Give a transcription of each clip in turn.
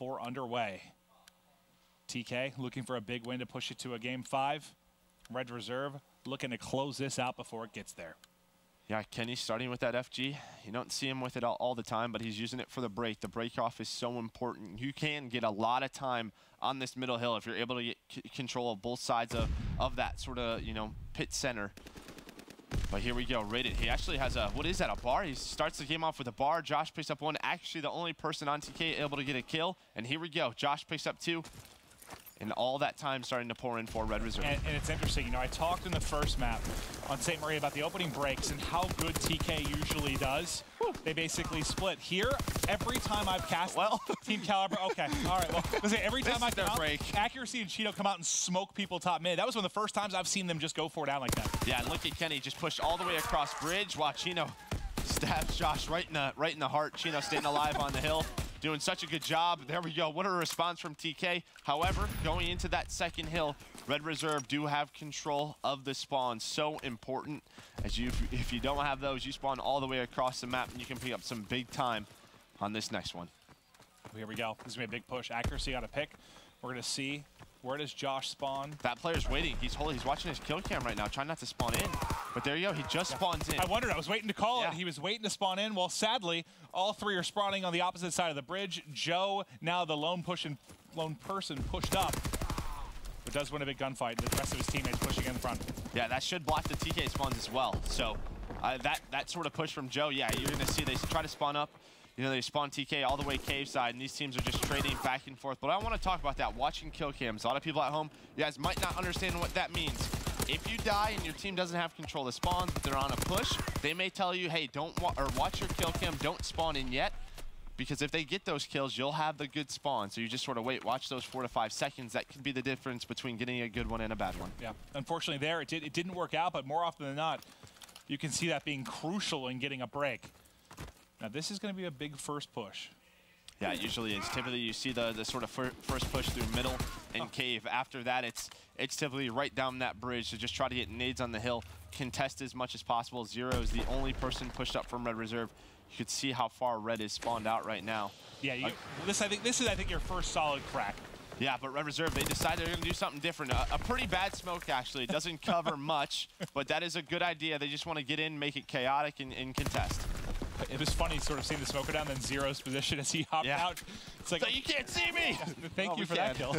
4 underway. TK looking for a big win to push it to a game 5. Red Reserve looking to close this out before it gets there. Yeah, Kenny starting with that FG. You don't see him with it all the time, but he's using it for the break. The break off is so important. You can get a lot of time on this middle hill if you're able to get control of both sides of that sort of, you know, pit center. But here we go, Rated. He actually has a, what is that, a bar? He starts the game off with a bar. Josh picks up 1. Actually, the only person on TK able to get a kill. And here we go. Josh picks up 2. And all that time starting to pour in for Red Reserve. And it's interesting, you know, I talked in the first map on St. Marie about the opening breaks and how good TK usually does. Whew. They basically split. Here, every time I've cast Team Kaliber, okay, all right, well, let's say every time I come out, Accuracy and CHINO come out and smoke people top mid. That was one of the first times I've seen them just go for it out like that. Yeah, and look at Kenny, just pushed all the way across bridge while CHINO stabs Josh right in the heart. CHINO staying alive on the hill. Doing such a good job. There we go. What a response from TK. However, going into that second hill, Red Reserve do have control of the spawn. So important, as if you don't have those, you spawn all the way across the map and you can pick up some big time on this next one. Here we go. This is going to be a big push. Accuracy on a pick. We're going to see, where does Josh spawn? That player's waiting. He's watching his kill cam right now, trying not to spawn in. But there you go. He just spawns in. I wondered. I was waiting to call it. He was waiting to spawn in. Well, sadly, all 3 are spawning on the opposite side of the bridge. Joe, now the lone person pushed up, but does win a big gunfight. The rest of his teammates pushing in front. Yeah, that should block the TK spawns as well. So that sort of push from Joe, yeah, you're going to see they try to spawn up. You know, they spawn TK all the way cave side, and these teams are just trading back and forth. But I want to talk about that, watching kill cams. A lot of people at home, you guys might not understand what that means. If you die and your team doesn't have control of the spawns, but they're on a push, they may tell you, hey, watch your kill cam, don't spawn in yet. Because if they get those kills, you'll have the good spawn. So you just sort of wait, watch those 4 to 5 seconds. That could be the difference between getting a good one and a bad one. Yeah, unfortunately there, it didn't work out, but more often than not, you can see that being crucial in getting a break. Now this is going to be a big first push. Yeah, it usually is. Typically you see the sort of first push through middle and cave. After that, it's typically right down that bridge to just try to get nades on the hill, contest as much as possible. Zero is the only person pushed up from Red Reserve. You could see how far Red is spawned out right now. Yeah, this is I think your first solid crack. Yeah, but Red Reserve, they decided they're going to do something different. A pretty bad smoke, actually. It doesn't cover much, but that is a good idea. They just want to get in, make it chaotic, and contest. It was funny sort of seeing the smoker down, then Zero's position as he hopped out. It's like, so you can't see me! Thank you for that kill.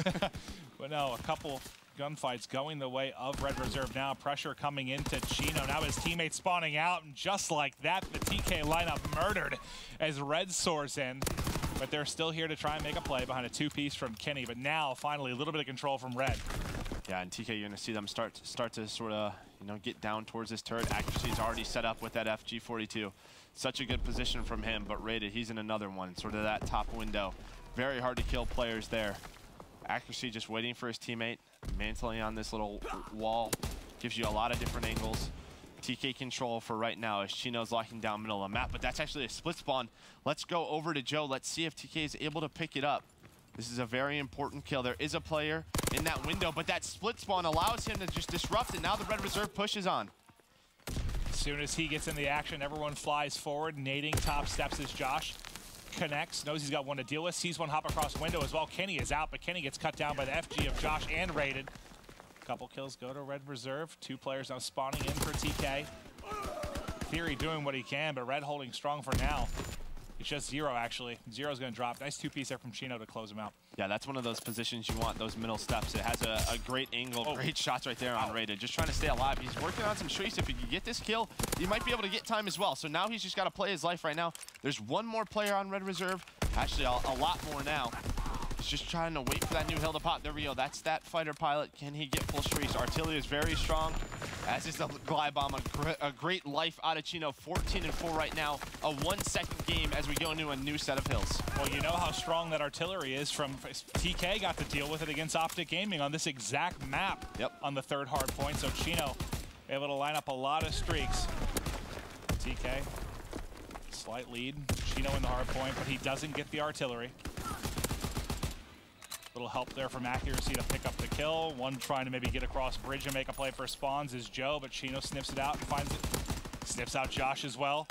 But no, a couple gunfights going the way of Red Reserve now. Pressure coming into CHINO. Now his teammates spawning out, and just like that, the TK lineup murdered as Red soars in. But they're still here to try and make a play behind a 2-piece from Kenny. But now, finally, a little bit of control from Red. Yeah, and TK, you're going to see them start to sort of, you know, get down towards this turret. Accuracy is already set up with that FG42. Such a good position from him, but Rated, he's in another one, sort of that top window. Very hard to kill players there. Accuracy just waiting for his teammate, mantling on this little wall. Gives you a lot of different angles. TK control for right now as CHINO's locking down middle of the map, but that's actually a split spawn. Let's go over to Joe. Let's see if TK is able to pick it up. This is a very important kill. There is a player in that window, but that split spawn allows him to just disrupt it. Now the Red Reserve pushes on. As soon as he gets in the action, everyone flies forward. Nading top steps as Josh connects, knows he's got one to deal with, sees one hop across window as well. Kenny is out, but Kenny gets cut down by the FG of Josh and Rated. Couple kills go to Red Reserve. 2 players now spawning in for TK. Theory doing what he can, but Red holding strong for now. It's just Zero, actually. Zero's going to drop. Nice 2-piece there from CHINO to close him out. Yeah, that's one of those positions you want, those middle steps. It has a great angle, great shots right there on Rated. Just trying to stay alive. He's working on some streaks. If he can get this kill, he might be able to get time as well. So now he's just got to play his life right now. There's one more player on Red Reserve. Actually, a lot more now. He's just trying to wait for that new hill to pop. There we go. That's that fighter pilot. Can he get full streaks? Artillery is very strong, as is the glide bomb. A great life out of CHINO. 14-4 right now. A 1-second game as we go into a new set of hills. Well, you know how strong that artillery is. From TK got to deal with it against Optic Gaming on this exact map on the 3rd hard point. So CHINO able to line up a lot of streaks. TK, slight lead. CHINO in the hard point, but he doesn't get the artillery. Little help there from Accuracy to pick up the kill. One trying to maybe get across bridge and make a play for spawns is Joe, but CHINO sniffs it out and finds it. Sniffs out Josh as well.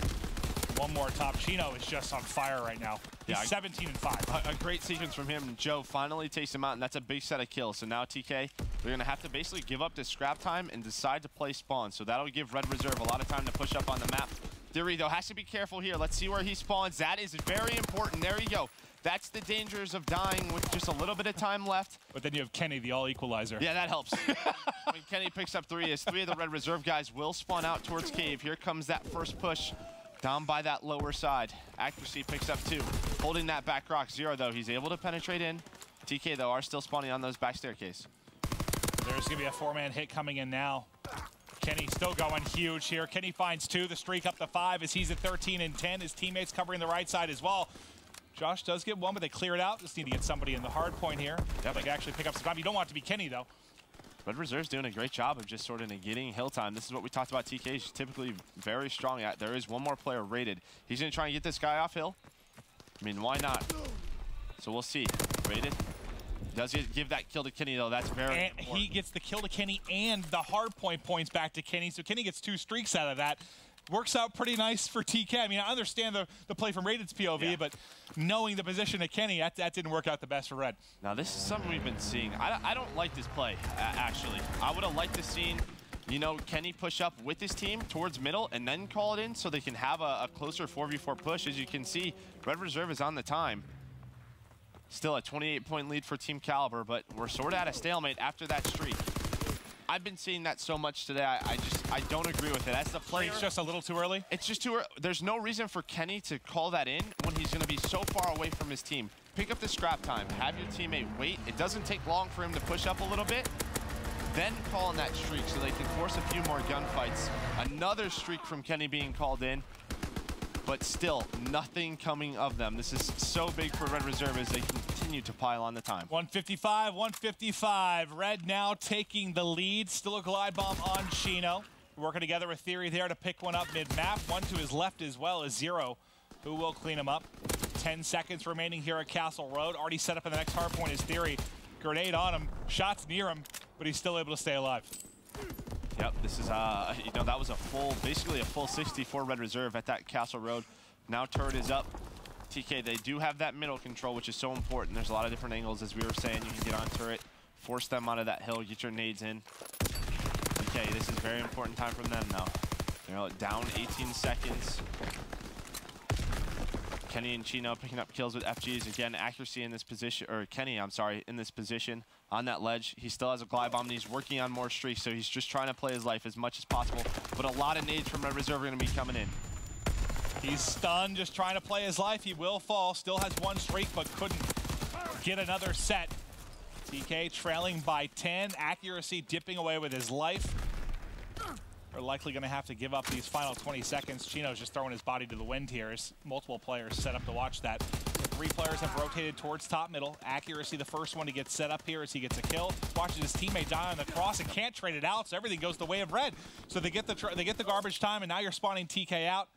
One more top. CHINO is just on fire right now. He's 17 and 5. A great sequence from him. Joe finally takes him out, and that's a big set of kills. So now TK, we're going to have to basically give up this scrap time and decide to play spawn. So that'll give Red Reserve a lot of time to push up on the map. Theory, though, has to be careful here. Let's see where he spawns. That is very important. There you go. That's the dangers of dying with just a little bit of time left. But then you have Kenny, the all-equalizer. Yeah, that helps. When Kenny picks up 3, as 3 of the Red Reserve guys will spawn out towards cave. Here comes that first push down by that lower side. Accuracy picks up 2. Holding that back rock. 0, though. He's able to penetrate in. TK, though, are still spawning on those back staircase. There's going to be a 4-man hit coming in now. Kenny still going huge here. Kenny finds 2. The streak up to 5 as he's at 13 and 10. His teammates covering the right side as well. Josh does get 1, but they clear it out. Just need to get somebody in the hard point here. Yep. They can actually pick up some time. You don't want it to be Kenny, though. Red Reserve's doing a great job of just sort of negating hill time. This is what we talked about. TK is typically very strong at. There is one more player rated. He's going to try and get this guy off hill. I mean, why not? So we'll see. Rated. Does he give that kill to Kenny, though? That's very important. He gets the kill to Kenny, and the hard point points back to Kenny. So Kenny gets 2 streaks out of that. Works out pretty nice for TK. I mean, I understand the play from Rated's POV, but knowing the position of Kenny, that didn't work out the best for Red. Now, this is something we've been seeing. I don't like this play, actually. I would have liked to seen, you know, Kenny push up with his team towards middle and then call it in so they can have a closer 4v4 push. As you can see, Red Reserve is on the time. Still a 28-point lead for Team Kaliber, but we're sort of at a stalemate after that streak. I've been seeing that so much today. I don't agree with it. As the player, it's just a little too early. It's just too early. There's no reason for Kenny to call that in when he's going to be so far away from his team. Pick up the scrap time. Have your teammate wait. It doesn't take long for him to push up a little bit. Then call in that streak so they can force a few more gunfights. Another streak from Kenny being called in. But still, nothing coming of them. This is so big for Red Reserve as they continue to pile on the time. 155, 155. Red now taking the lead. Still a glide bomb on CHINO. Working together with Theory there to pick one up mid-map. 1 to his left as well as 0, who will clean him up. 10 seconds remaining here at Castle Road. Already set up in the next hard point is Theory. Grenade on him, shots near him, but he's still able to stay alive. Yep, this is, you know, that was basically a full 64 Red Reserve at that Castle Road. Now turret is up. TK, they do have that middle control, which is so important. There's a lot of different angles, as we were saying. You can get on turret, force them out of that hill, get your nades in. TK, this is very important time from them now. You know, down 18 seconds. Kenny and CHINO picking up kills with FGs. Again, accuracy in this position, or Kenny, I'm sorry, in this position on that ledge. He still has a glide bomb and he's working on more streaks, so he's just trying to play his life as much as possible. But a lot of nades from Red Reserve are going to be coming in. He's stunned, just trying to play his life. He will fall, still has 1 streak, but couldn't get another set. TK trailing by 10, accuracy dipping away with his life. We're likely going to have to give up these final 20 seconds. CHINO's just throwing his body to the wind here as multiple players set up to watch that. So 3 players have rotated towards top middle. Accuracy, the first one to get set up here as he gets a kill. Watches his teammate die on the cross and can't trade it out, so everything goes the way of Red. So they get the garbage time, and now you're spawning TK out.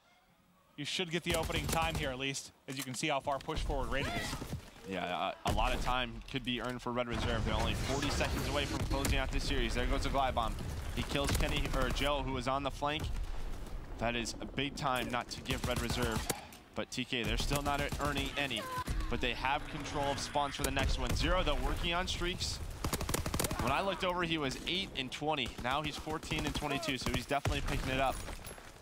You should get the opening time here at least, as you can see how far push forward Rated is. Yeah, a lot of time could be earned for Red Reserve. They're only 40 seconds away from closing out this series. There goes the glide bomb. He kills Kenny, or Joe, who is on the flank. That is a big time not to give Red Reserve. But TK, they're still not earning any. But they have control of spawns for the next one. 0, though, working on streaks. When I looked over, he was 8 and 20. Now he's 14 and 22, so he's definitely picking it up.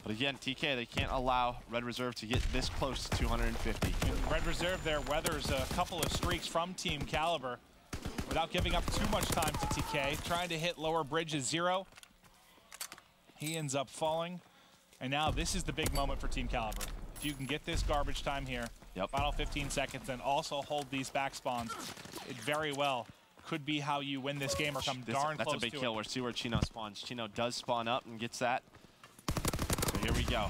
But again, TK, they can't allow Red Reserve to get this close to 250. And Red Reserve there weathers a couple of streaks from Team Kaliber without giving up too much time to TK. Trying to hit lower bridges 0. He ends up falling. And now this is the big moment for Team Kaliber. If you can get this garbage time here, final 15 seconds, and also hold these back spawns, it very well could be how you win this game or come darn close to it. That's a big kill. We'll see where CHINO spawns. CHINO does spawn up and gets that. So here we go.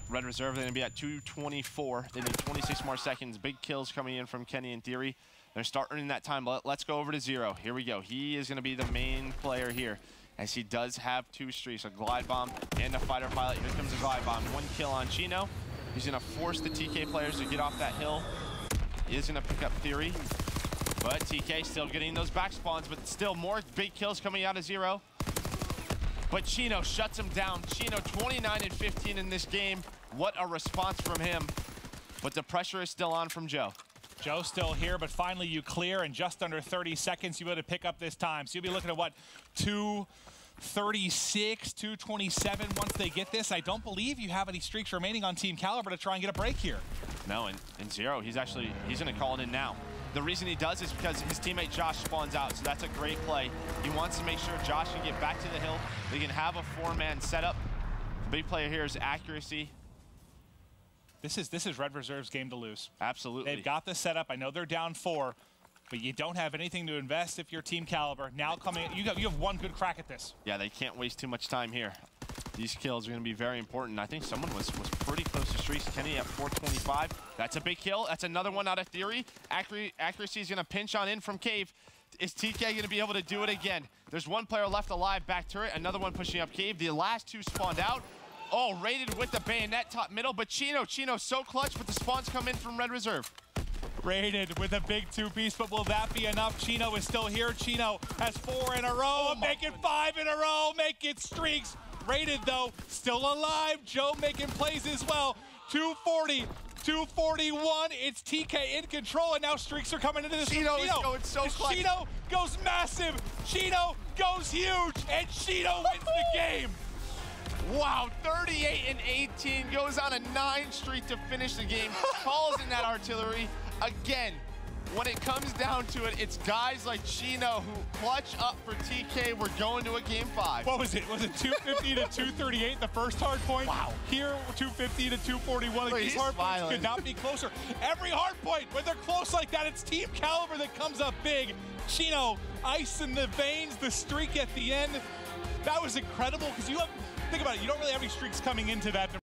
Red Reserve, they're going to be at 224. They need 26 more seconds. Big kills coming in from Kenny and Theory. They're going to start earning that time. Let's go over to 0. Here we go. He is going to be the main player here, as he does have 2 streaks, a glide bomb and a fighter pilot. Here comes a glide bomb. 1 kill on CHINO. He's going to force the TK players to get off that hill. He is going to pick up Theory. But TK still getting those back spawns, but still more big kills coming out of 0. But CHINO shuts him down. CHINO 29 and 15 in this game. What a response from him. but the pressure is still on from Joe. Joe's still here, but finally you clear in just under 30 seconds. You'll be able to pick up this time. So you'll be looking at what, 2:36, 2:27 once they get this. I don't believe you have any streaks remaining on Team Kaliber to try and get a break here. No, and Zero, he's gonna call it in now. The reason he does is because his teammate Josh spawns out, so that's a great play. He wants to make sure Josh can get back to the hill. They can have a 4-man setup. The big player here is accuracy. This is Red Reserve's game to lose. Absolutely. They've got the setup. I know they're down 4, but you don't have anything to invest if you're Team Kaliber. Now coming, you have one good crack at this. Yeah, they can't waste too much time here. These kills are going to be very important. I think someone was pretty close to streaks. Kenny at 425. That's a big kill. That's another one out of theory. Accuracy is going to pinch on in from Cave. Is TK going to be able to do it again? There's one player left alive back turret. Another one pushing up Cave. The last 2 spawned out. Oh, raided with the bayonet top middle, but CHINO so clutch, but the spawns come in from Red Reserve. Raided with a big 2-piece, but will that be enough? CHINO is still here. CHINO has 4 in a row, make it 5 in a row, make it streaks. Raided though, still alive. Joe making plays as well. 240, 241, it's TK in control, and now streaks are coming into this. CHINO is going so clutch. CHINO goes massive, CHINO goes huge, and CHINO wins the game. Wow, 38 and 18, goes on a 9 streak to finish the game. Calls in that artillery. Again, when it comes down to it, it's guys like CHINO who clutch up for TK. We're going to a game 5. What was it? Was it 250 to 238, the first hard point? Wow. Here, 250 to 241. Like, these hard points could not be closer. Every hard point, when they're close like that, it's Team Kaliber that comes up big. CHINO, ice in the veins, the streak at the end. That was incredible, because think about it, you don't really have any streaks coming into that.